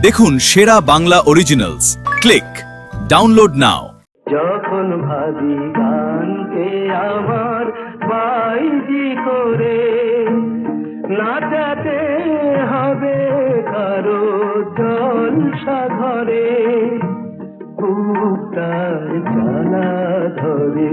দেখুন সেরা Bangla originals. Click download নাও। যখন ভাবি গানকে আমার বাইজি করে নাচাতে হবে কারো জলসা ঘরে, বুকটার জ্বালা ধরে।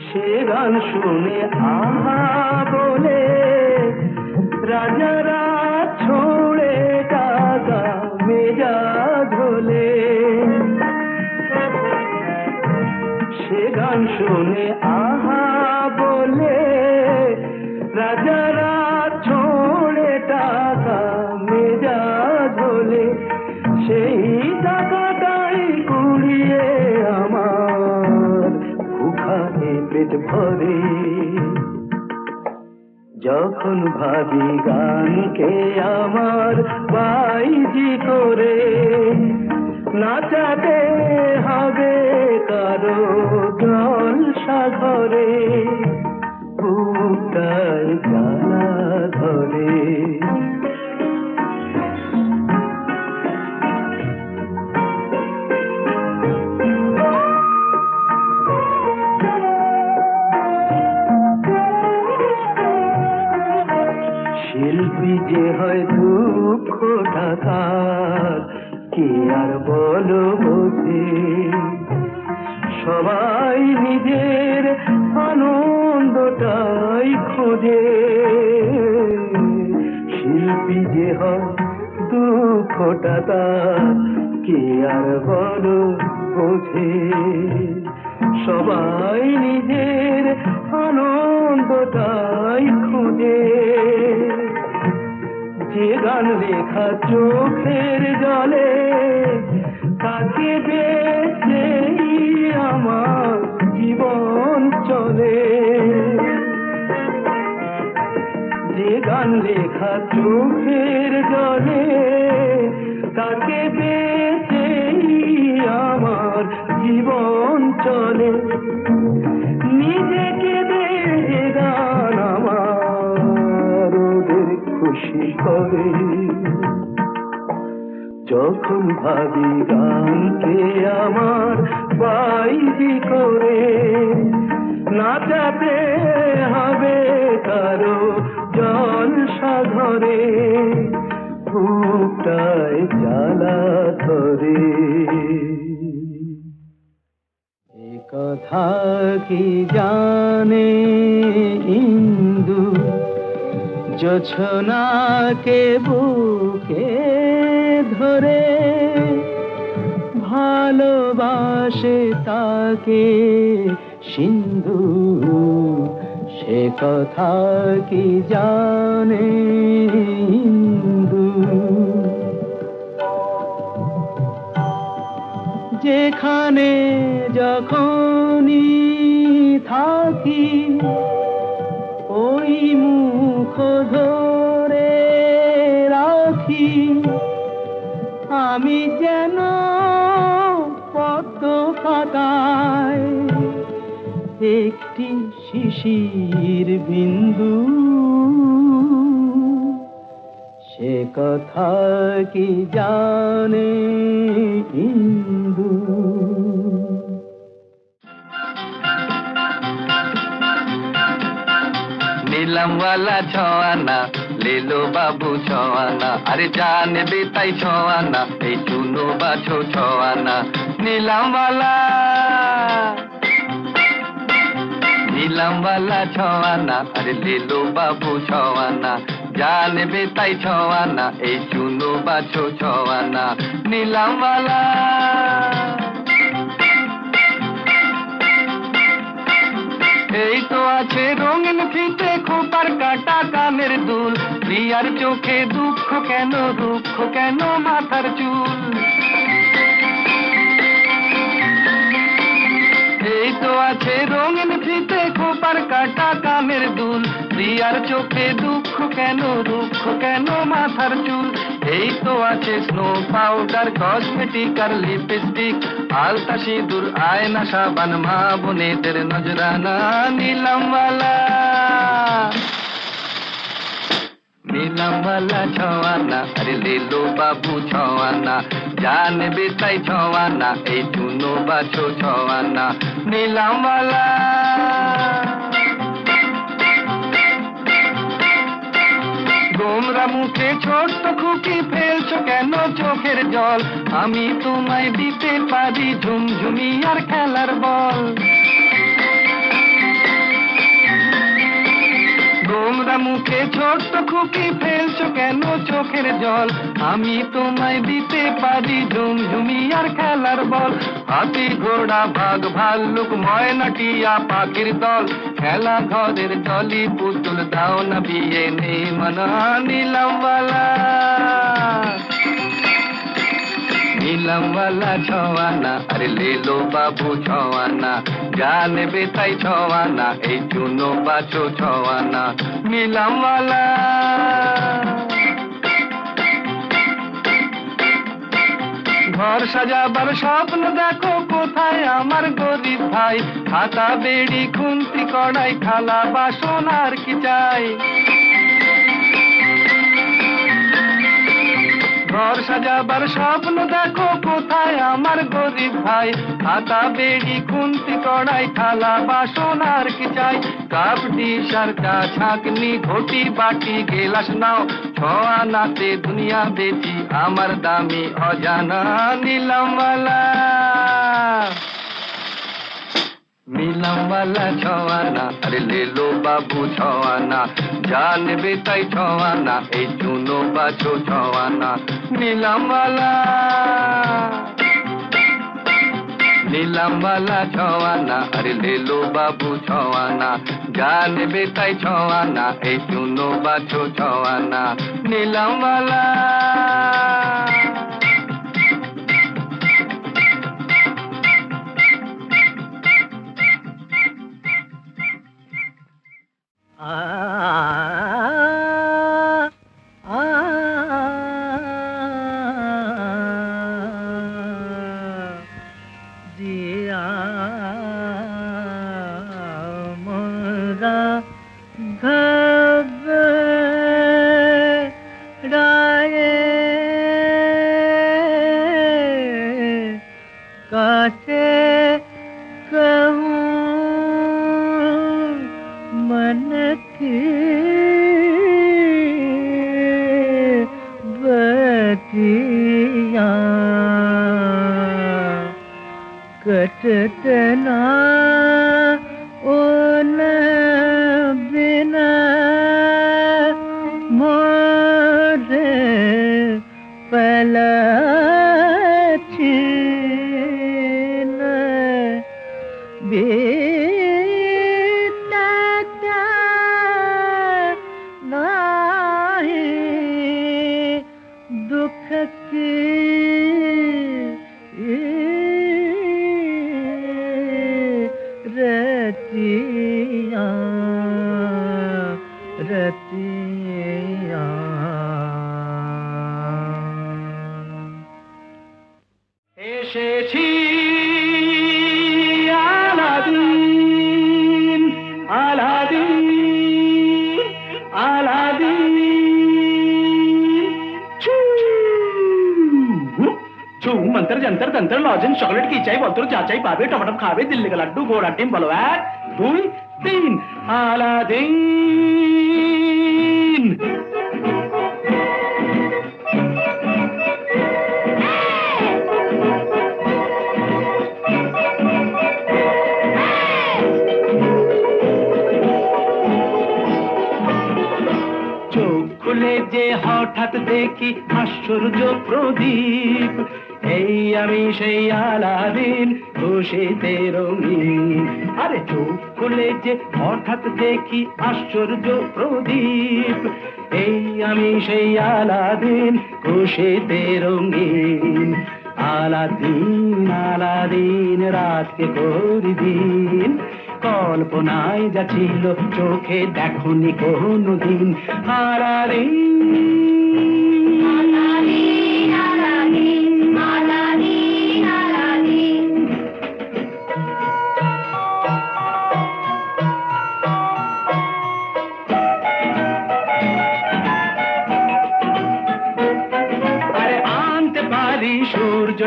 সে গান শুনে আহা বলে রাজারা ছোড়ে টাকা মেজা ঝোলে। সে গান শুনে আহা বলে রাজারা ছোড়ে টাকা মেজা ঝোলে। সেই টাকাটাই কুড়িয়ে আমার ভুখানে পেট ভরে। যখন ভাবি গানকে আমার বাইজি করে নাচাতে হবে কারো জলসা ঘরে, বুকটায় জ্বালা ধরে। শিল্পী যে হয় দুঃখ টাকার কে আর বলো বোঝে। সবাই নিজের আনন্দটাই খোঁজে। শিল্পী যে হয় দুঃখ টাকার কে আর বলো বোঝে। সবাই নিজের আনন্দটাই খোঁজে। যে গান লেখা চোখের জলে তাকে বেচেই আমার জীবন চলে। যে গান লেখা চোখের জলে তাকে বেচেই আমার জীবন চলে। নিজেকে দিয়ে গান আমার ওদের খুশি করে। যখন ভাবি গানকে আমার বাইজি করে নাচাতে হবে কারো জলসা ঘরে, বুকটায় জ্বালা ধরে। এ কথা কি জানে ইন্দু জোছনাকে বুকে ধরে ভালোবাসে তাকে সিন্ধু। সে কথা কি জানে ইন্দু। যেখানে যখনই থাকি ওই মুখ ধরে রাখি আমি যেন পদ্ম পাতায় একটি শিশির বিন্দু। সে কথা কি জানে ইন্দু। नीलम वाला छवाना ले लो बाबू छवाना, अरे जान बेताई छवाना এই চুনো বাছো ছওয়ানা। नीलम वाला छवाना अरे ले लो बाबू छवाना, जान बेताई छवाना এই চুনো বাছো ছওয়ানা। नीलम वाला এই তো আছে রঙিন ফিতে খোপার কাটা কানের দুল, প্রিয়ার চোখে দুঃখ কেন দুঃখ কেন মাথার চুল। এই তো আছে রঙিন ফিতে খোপার কাটা কানের দুল, প্রিয়ার চোখে দুঃখ কেন মাথার চুল। এই তো আছে স্নো পাউডার, কসমেটিক আর লিপস্টিক, আলতা সিঁদুর, আয়না, সাবান, মা বোনেদের নজরানা। নীলমওয়ালা নীলমওয়ালা ছওয়ানা, আরে লেলো বাবু ছওয়ানা, জানবে তাই ছওয়ানা, এই চুনো বাছো ছওয়ানা। নীলমওয়ালা গোমরা মুখে ছোট্ট খুকি, ফেলছো কেন চোখের জল? আমি তোমায় দিতে পারি ঝুমঝুমি আর খেলার বল। গোমরা মুখে ছোট্ট খুকি, ফেলছো কেন চোখের জল? আমি তোমায় দিতে পারি ঝুমঝুমি আর খেলার বল। হাতি ঘোড়া বাঘ ভাল্লুক ময়না টিয়া পাখির দল, খেলা ঘরের জলি পুতুল, দাও না বিয়ে নেই মানা। নীলমওয়ালা নীলমওয়ালা ছওয়ানা, আরে লেলো বাবু ছওয়ানা, জানবে তাই ছওয়ানা, এই চুনো বাছো ছওয়ানা। নীলমওয়ালা ঘর সাজাবার স্বপ্ন দেখো কোথায় আমার গরিব ভাই? খাতা বেড়ি খুন্তি কড়াই থালা বাসন আর কি চাই? ঘর সাজাবার স্বপ্ন দেখো কোথায় আমার গরিব ভাই? খাতা বেড়ি খুন্তি কড়াই থালা বাসন আর কি চাই? কাপ ডিশ আর চা ছাঁকনি, ঘটি বাটি গেলাস নাও, ছওয়ানাতে দুনিয়া বেচি আমার দামি অজানা। নীলমওয়ালা নীলমওয়ালা ছওয়ানা, আরে লেলো বাবু ছওয়ানা, জানবে তাই ছওয়ানা, এই চুনো বাছো ছওয়ানা। নীলমওয়ালা নীলমওয়ালা ছওয়ানা, আরে লেলো বাবু ছওয়ানা, জানবে তাই ছওয়ানা, এই চুনো বাছো ছওয়ানা। নীলমওয়ালা कटना ओन बिना मोरे पलछिन बीतता नाही दुख की रतिया रतिया एसेছি আলাদিন আলাদিন আলাদিন छू मंत्र जंतर तंत्र लॉजेंस चॉकलेट की चाय बोलतो चाचाई पावे टमाटर खावे दिल्ली का लड्डू गोड़ा टीम बोलो 1 2 3 अलादीन খুলে যে হঠাৎ দেখি আশ্চর্য প্রদীপ এই আমি সেই আলাদিন খুশিতে রঙিন আরে চোখ খুলে যে হঠাৎ দেখি আশ্চর্য প্রদীপ এই আমি সেই আলাদিন খুশিতে রঙিন আলাদিন আলাদিন রাতকে করি দিন কল্পনায় যা ছিল চোখে দেখনি কোনদিন আলাদিন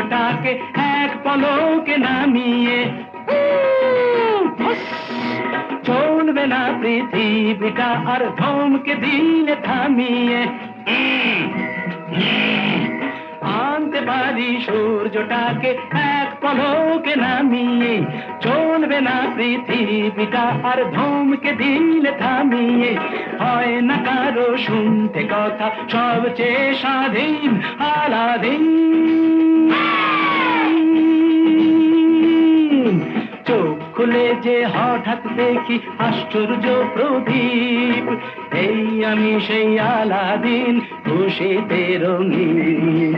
সূর্যটাকে এক পলকে নামিয়ে চলবে না পৃথিবীটা আর ধমকে দিলে থামিয়ে আনতে পারি সূর্যটাকে এক পলকে নামিয়ে চলবে না পৃথিবীটা আর ধমকে দিলে থামিয়ে হয় না কারো শুনতে কথা সবচেয়ে স্বাধীন আলাদিন চোখ খুলে যে হঠাৎ দেখি আশ্চর্য প্রদীপ এই আমি সেই আলাদিন খুশিতে রঙিন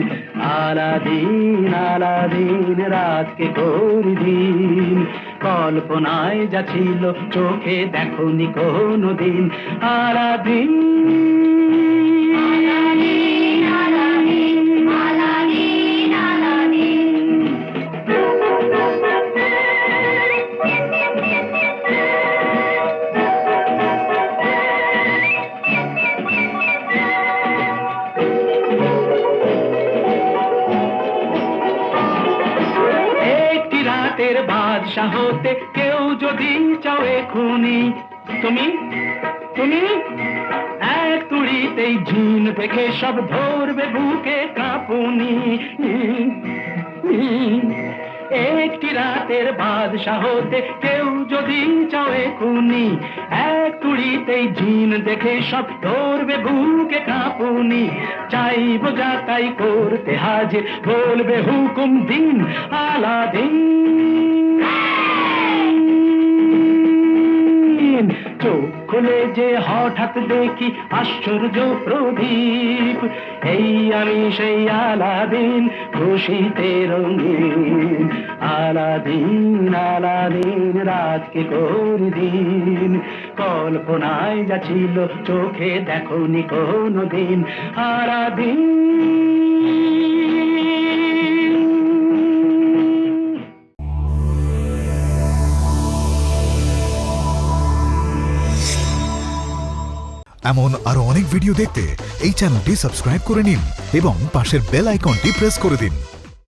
আলাদিন আলাদিন রাতকে করি দিন কল্পনায় যা ছিল চোখে দেখোনি কোনো দিন আলাদিন বাদশাহ হতে কেউ যদি চাও এখুনি তুমি তুমি এক তুড়িতেই ঝিন দেখে সব ধরবে বুকে কাঁপুনি একটি রাতের বাদশাহ হতে কেউ যদি চাও এখুনি এক তুড়িতেই ঝিন দেখে সব ধরবে বুকে কাঁপুনি চাইবো যা তাই করতে হাজির বলবে হুকুম দিন আলাদিন চোখ খুলে যে হঠাৎ দেখি আশ্চর্য প্রদীপ এই আমি সেই আলাদিন খুশিতে রঙিন আলাদিন আলাদিন রাতকে করি দিন কল্পনায় যা ছিল চোখে দেখোনি কোনো দিন আলাদিন এমন আরো অনেক ভিডিও দেখতে এই চ্যানেলটি সাবস্ক্রাইব করে নিন এবং পাশের বেল আইকনটি প্রেস করে দিন।